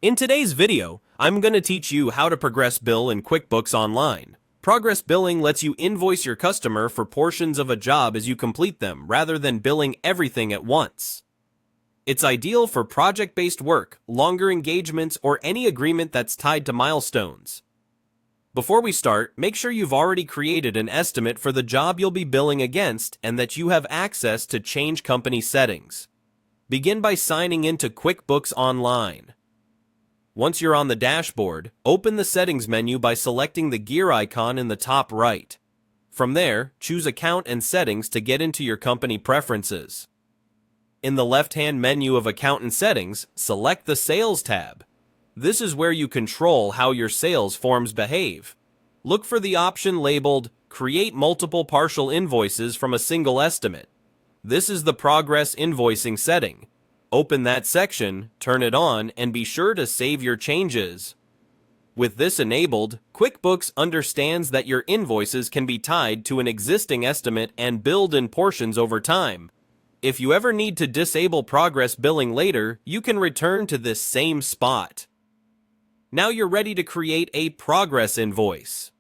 In today's video, I'm going to teach you how to progress bill in QuickBooks Online. Progress billing lets you invoice your customer for portions of a job as you complete them rather than billing everything at once. It's ideal for project-based work, longer engagements, or any agreement that's tied to milestones. Before we start, make sure you've already created an estimate for the job you'll be billing against and that you have access to change company settings. Begin by signing into QuickBooks Online. Once you're on the dashboard, open the Settings menu by selecting the gear icon in the top right. From there, choose Account and Settings to get into your company preferences. In the left-hand menu of Account and Settings, select the Sales tab. This is where you control how your sales forms behave. Look for the option labeled Create Multiple Partial Invoices from a Single Estimate. This is the Progress Invoicing setting. Open that section, turn it on, and be sure to save your changes. With this enabled, QuickBooks understands that your invoices can be tied to an existing estimate and billed in portions over time. If you ever need to disable progress billing later, you can return to this same spot. Now you're ready to create a progress invoice.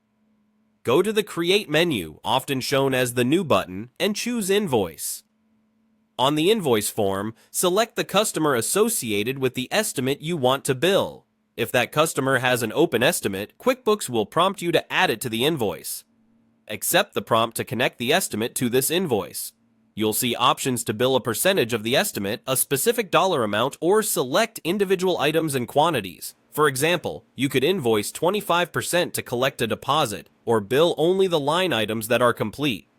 Go to the Create menu, often shown as the New button, and choose Invoice. On the invoice form, select the customer associated with the estimate you want to bill. If that customer has an open estimate, QuickBooks will prompt you to add it to the invoice. Accept the prompt to connect the estimate to this invoice. You'll see options to bill a percentage of the estimate, a specific dollar amount, or select individual items and quantities. For example, you could invoice 25% to collect a deposit, or bill only the line items that are complete.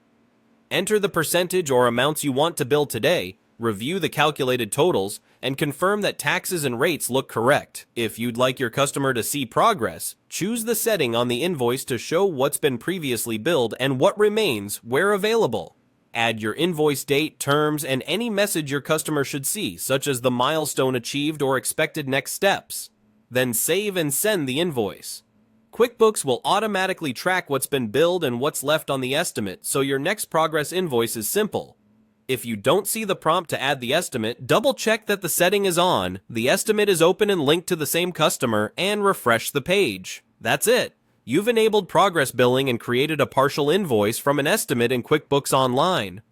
Enter the percentage or amounts you want to bill today, review the calculated totals, and confirm that taxes and rates look correct. If you'd like your customer to see progress, choose the setting on the invoice to show what's been previously billed and what remains where available. Add your invoice date, terms, and any message your customer should see, such as the milestone achieved or expected next steps. Then save and send the invoice. QuickBooks will automatically track what's been billed and what's left on the estimate, so your next progress invoice is simple. If you don't see the prompt to add the estimate, double-check that the setting is on, the estimate is open and linked to the same customer, and refresh the page. That's it. You've enabled progress billing and created a partial invoice from an estimate in QuickBooks Online.